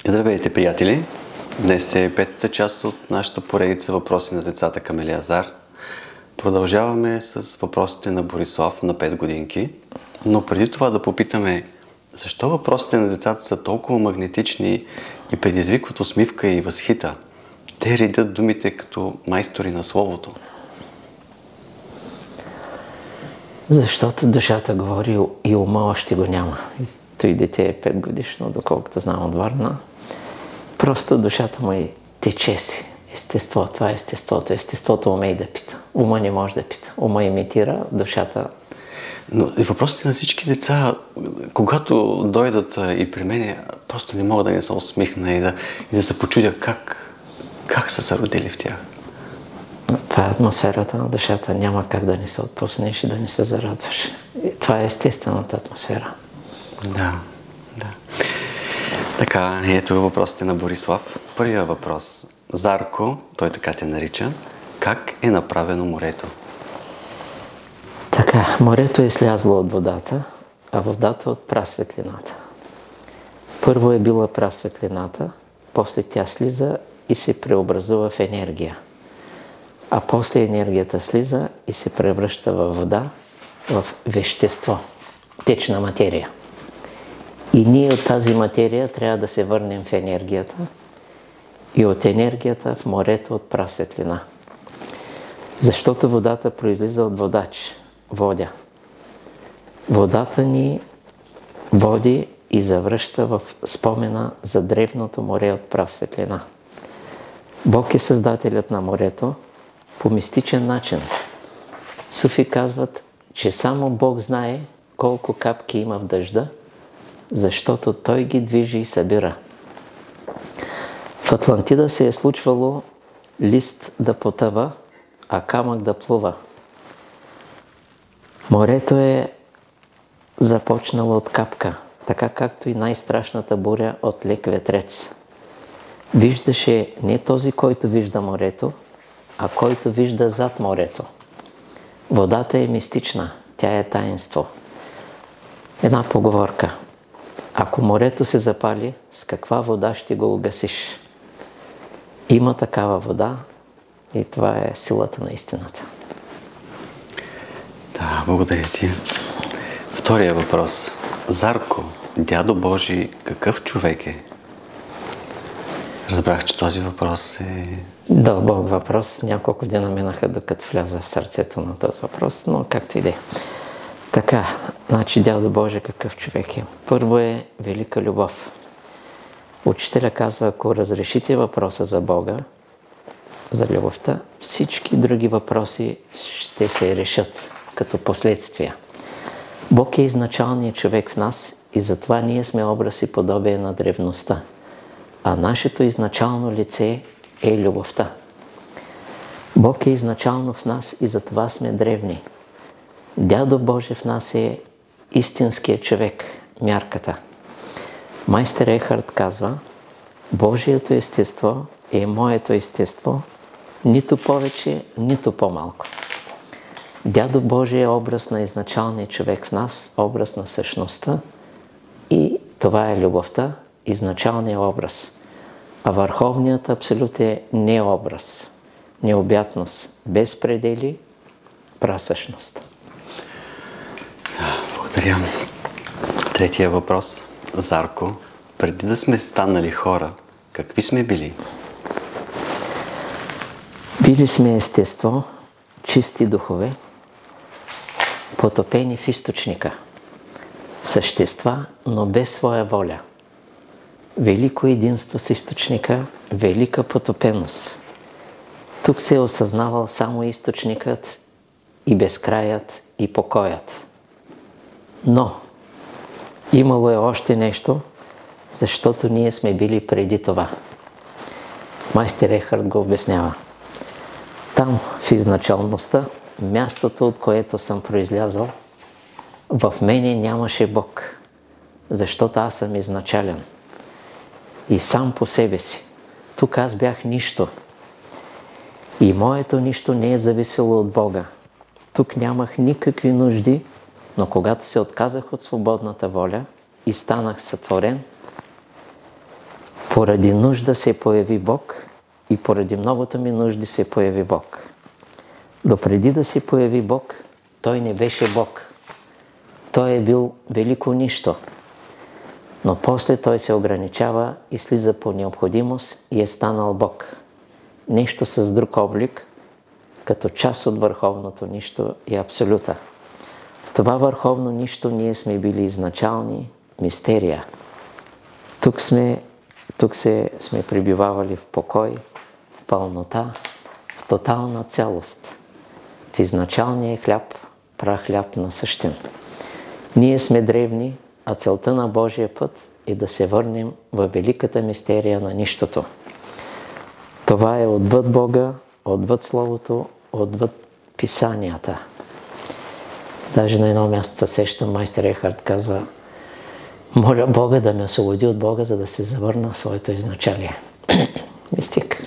Здравейте, приятели! Днес е петата част от нашата поредица въпроси на децата към Елиазар. Продължаваме с въпросите на Борислав на 5 годинки, но преди това да попитаме защо въпросите на децата са толкова магнетични и предизвикват усмивка и възхита. Те редят думите като майстори на словото. Защото душата говори и ума още го няма. Той дете е 5 годишно, доколкото знам от Варна. Просто душата му тече си. Естество, това е естеството. Естеството умее да пита. Ума не може да пита. Ума имитира, душата... Но и въпросите на всички деца, когато дойдат и при мен, просто не мога да не се усмихна и да се почудя как са се родили в тях. Това е атмосферата на душата. Няма как да не се отпуснеш и да не се зарадваш. Това е естествената атмосфера. Да. Така, ето въпросите на Борислав. Първият въпрос. Зарко, той така те нарича, как е направено морето? Така, морето е слязло от водата, а водата от прасветлината. Първо е била прасветлината, после тя слиза и се преобразува в енергия. А после енергията слиза и се превръща във вода, в вещество, течна материя. И ние от тази материя трябва да се върнем в енергията и от енергията в морето от прасветлина. Защото водата произлиза от водач, водя. Водата ни води и завръща в спомена за древното море от прасветлина. Бог е създателят на морето по мистичен начин. Суфи казват, че само Бог знае колко капки има в дъжда, защото Той ги движи и събира. В Атлантида се е случвало лист да потъва, а камък да плува. Морето е започнало от капка, така както и най-страшната буря от лек ветрец. Виждаше не този, който вижда морето, а който вижда зад морето. Водата е мистична, тя е таинство. Една поговорка. Ако морето се запали, с каква вода ще го угасиш? Има такава вода и това е силата на истината. Да, благодаря ти. Втория въпрос. Зарко, дядо Божи, какъв човек е? Разбрах, че този въпрос е... Дълбок въпрос. Няколко дена минаха, докато вляза в сърцето на този въпрос, но както и да е. Така, значи дядо Божи какъв човек е? Първо е велика любов. Учителя казва, ако разрешите въпроса за Бога, за любовта, всички други въпроси ще се решат като последствия. Бог е изначалният човек в нас и затова ние сме образ и подобие на древността. А нашето изначално лице е любовта. Бог е изначално в нас и затова сме древни. Дядо Божи в нас е истинският човек, мярката. Майстер Ехард казва, Божието естество е моето естество, нито повече, нито по-малко. Дядо Божи е образ на изначалния човек в нас, образ на същността и това е любовта, изначалният образ. А върховният абсолют е необраз, необятност, без предели, прасъщност. Благодаря. Третия въпрос. Зарко, преди да сме станали хора, какви сме били? Били сме естество, чисти духове, потопени в източника. Същества, но без своя воля. Велико единство с източника, велика потопеност. Тук се е осъзнавал само източникът и безкраят и покоят. Но имало е още нещо, защото ние сме били преди това. Майстер Ехард го обяснява. Там, в изначалността, мястото, от което съм произлязал, в мене нямаше Бог, защото аз съм изначален. И сам по себе си. Тук аз бях нищо. И моето нищо не е зависело от Бога. Тук нямах никакви нужди, но когато се отказах от свободната воля и станах сътворен, Поради нужда се появи Бог и поради многото ми нужди се появи Бог. Допреди да се появи Бог, Той не беше Бог. Той е бил велико нищо. Но после Той се ограничава и слиза по необходимост и е станал Бог. Нещо с друг облик, като част от върховното нищо и абсолюта. В това върховно нищо ние сме били изначални мистерия. Тук сме пребивавали в покой, в пълнота, в тотална цялост. В изначалния хляб, прахляб насъщен. Ние сме древни, а целта на Божия път е да се върнем във великата мистерия на нищото. Това е отвъд Бога, отвъд Словото, отвъд Писанията. Даже на едно място се сещам, майстор Ехард казва: моля Бога да ме освободи от Бога, за да се завърна в своето изначалие. Мистик.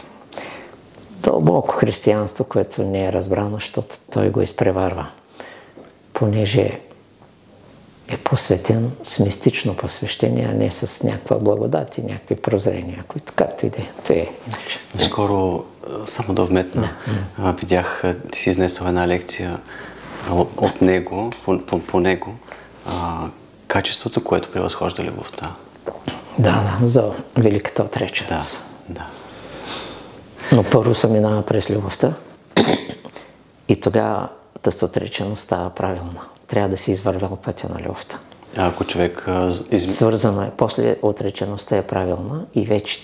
Дълбоко християнство, което не е разбрано, защото той го изпреварва. Понеже е посветен с мистично посвещение, а не с някаква благодат и някакви прозрения, които както и да е. Това е иначе. Скоро, само да вметна, видях, ти си изнесъл една лекция от него, по него, качеството, което превъзхожда любовта. Да, за великата отреченост. Да. Но първо се минава през любовта и тогава тази отреченост става правилна. Трябва да си извървял пътя на любовта. Ако човек... Свързано е. После отречеността е правилна и вече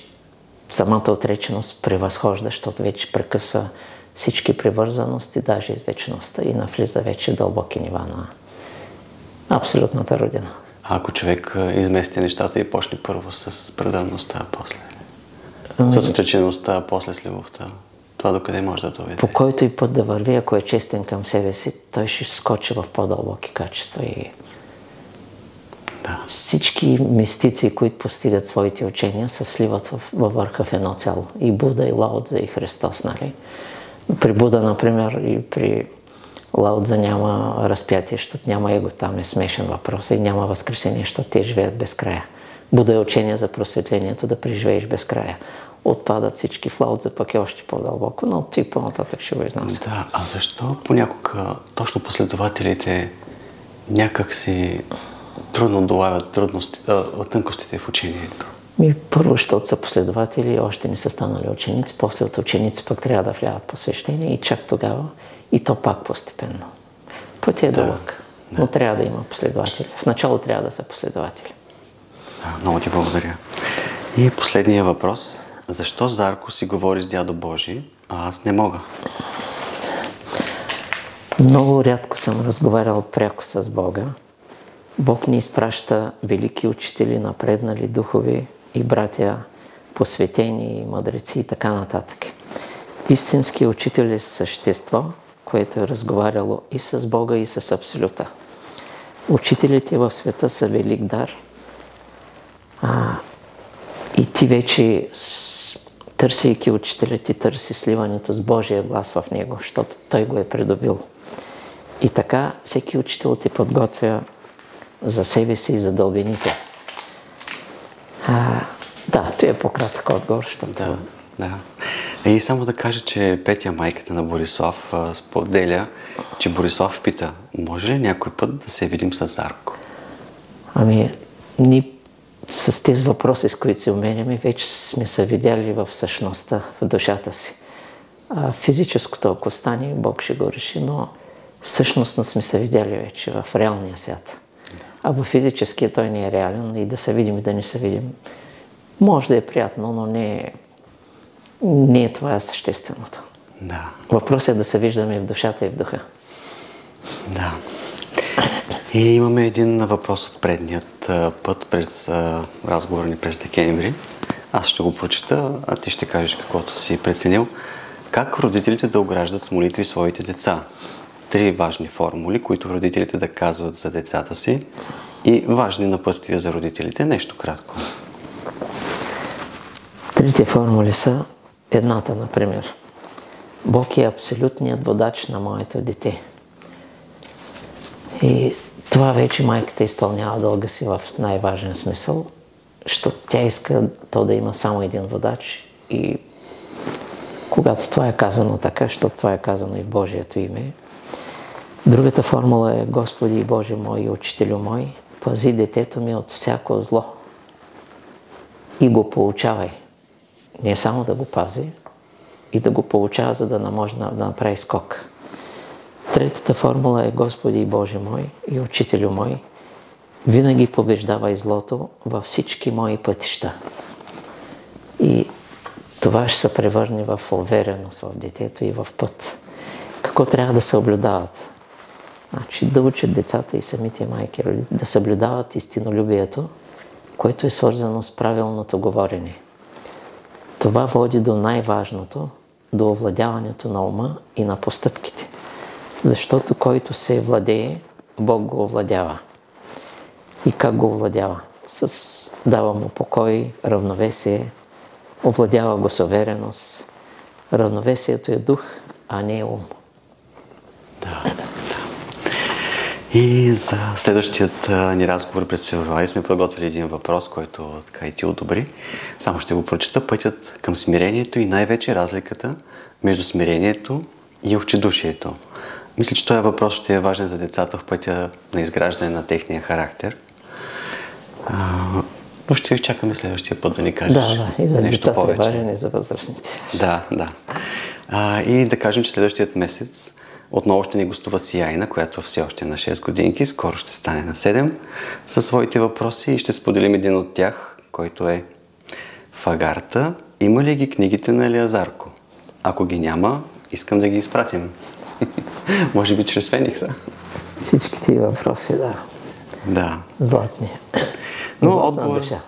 самата отреченост превъзхожда, защото вече прекъсва всички привързаности, даже из вечността и навлиза вече дълбоки нива на абсолютната родина. А ако човек измести нещата и почне първо с преданността, а после с отречеността, а после с любовта, това докъде може да доведе? По който и път да върви, ако е честен към себе си, той ще скочи в по-дълбоки качества. И всички мистици, които постигат своите учения, се сливат във върха в едно цяло. И Буда, и Лао Цзе, и Христос, нали? При Буда, например, и при Лао Цзе няма разпятие, защото няма его, там е смешен въпрос, и няма възкресение, защото те живеят без края. Буда е учение за просветлението, да преживееш без края. Отпадат всички. В Лао Цзе пък е още по-дълбоко, но ти по-нататък ще го изнася. Да, а защо понякога точно последователите някак си трудно долавят тънкостите в учението? Първо, защото са последователи, още не са станали ученици, после от ученици пък трябва да влязат посвещение и чак тогава, и то пак постепенно. Пътят е дълъг, но трябва да има последователи. В начало трябва да са последователи. Много ти благодаря. И последния въпрос. Защо Зарко си говори с дядо Божи, а аз не мога? Много рядко съм разговарял пряко с Бога. Бог ни изпраща велики учители, напреднали духови и братя, посветени, мъдреци и така нататък. Истински учител е същество, което е разговаряло и с Бога, и с Абсолюта. Учителите в света са велик дар. И ти вече, търсейки учителя, ти търси сливането с Божия глас в него, защото той го е придобил. И така всеки учител те подготвя за себе си и за дълбините. Да, това е по-кратък отговор, защото... Да. И само да кажа, че Петя, майката на Борислав, споделя, че Борислав пита: може ли някой път да се видим с Зарко? Ние с тези въпроси, с които се уменяме, вече сме се видяли в същността, в душата си. Физическото, ако стане, Бог ще го реши, но същностно сме се видяли вече в реалния свят. А в физическия той не е реален и да се видим и да не се видим. Може да е приятно, но не е това същественото. Да. Въпросът е да се виждаме в душата и в духа. Да. И имаме един въпрос от предният път, през разговора ни през декември. Аз ще го прочита, а ти ще кажеш каквото си преценил. Как родителите да ограждат с молитви своите деца? 3 важни формули, които родителите да казват за децата си и важни напътствия за родителите. Нещо кратко. 3 формули са едната, например. Бог е абсолютният водач на моето дете. И това вече майката изпълнява дълга си в най-важен смисъл. защото тя иска то да има само един водач и когато това е казано така, защото това е казано и в Божието име. Другата формула е: Господи Боже мой и Учителю мой, пази детето ми от всяко зло и го получавай. Не само да го пази, и да го получава, за да не може да направи скок. Третата формула е: Господи Боже мой и Учителю мой, винаги побеждавай злото във всички мои пътища. И това ще се превърне в увереност в детето и в път. Какво трябва да съблюдават? Значи да учат децата и самите майки да съблюдават истинолюбието, което е свързано с правилното говорене. Това води до най-важното, до овладяването на ума и на постъпките. Защото който се владее, Бог го овладява. И как го овладява? Дава му покой, равновесие, овладява го с увереност. Равновесието е дух, а не е ум. Да. И за следващият ни разговор през февруари сме подготвили един въпрос, който така и ти одобри. Само ще го прочета: пътят към смирението и най-вече разликата между смирението и овчедушието. Мисля, че този въпрос ще е важен за децата в пътя на изграждане на техния характер. Но ще изчакаме следващия път да ни кажеш нещо повече. Да, и за децата е важен, и за възрастните. Да. И да кажем, че следващият месец отново ще ни гостува Сияйна, която все още е на 6 годинки, скоро ще стане на 7, със своите въпроси и ще споделим един от тях, който е: в агарта има ли ги книгите на Елиазарко? Ако ги няма, искам да ги изпратим. Може би чрез Феникса. Всички тия въпроси, Да. Златни.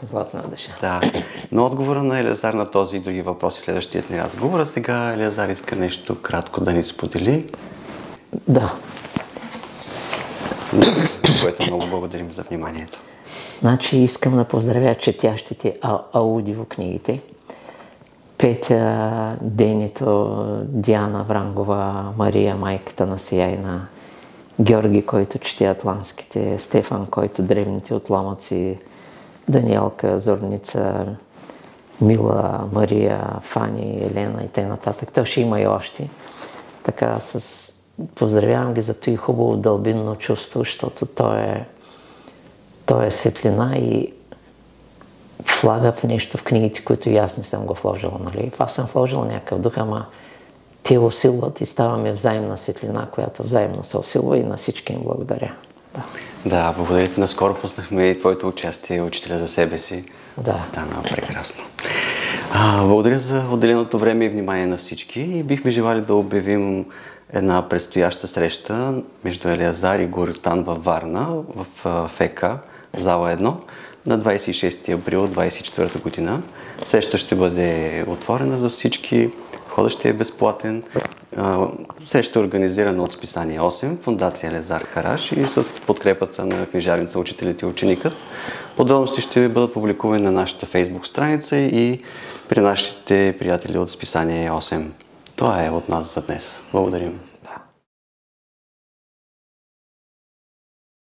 Златна дъша. Да. Но отговора на Елиазар на този и други въпроси следващият ни разговор. А сега Елиазар иска нещо кратко да ни сподели. Да. Което много благодарим за вниманието. Значи искам да поздравя четящите аудиокнигите. Петя, Денито, Диана Врангова, Мария, майката на Сияйна, Георги, който чете атлантските, Стефан, който древните отломъци, Даниелка, Зорница, Мила, Мария, Фани, Елена и т.н. То ще има и още. Така, поздравявам ги за това хубаво дълбинно чувство, защото то е светлина и влага в нещо в книгите, които и аз не съм го вложила. Нали? Аз съм вложила някакъв дух, ама те усилват и ставаме взаимна светлина, която взаимно се усилва, и на всички им благодаря. Да, благодаря ти. Наскоро пуснахме и твоето участие, Учителя за себе си. Да. Стана прекрасно. Благодаря за отделеното време и внимание на всички и бихме желали да обявим една предстояща среща между Елиазар и Горитан във Варна, в ФК, зала 1, на 26 април 2024 година. Среща ще бъде отворена за всички, входът ще е безплатен. Среща е организирана от списание 8, Фондация Елиазар Хараш и с подкрепата на книжарница Учителите и ученикът. Подробности ще бъдат публикувани на нашата фейсбук страница и при нашите приятели от списание 8. Това е от нас за днес. Благодарим.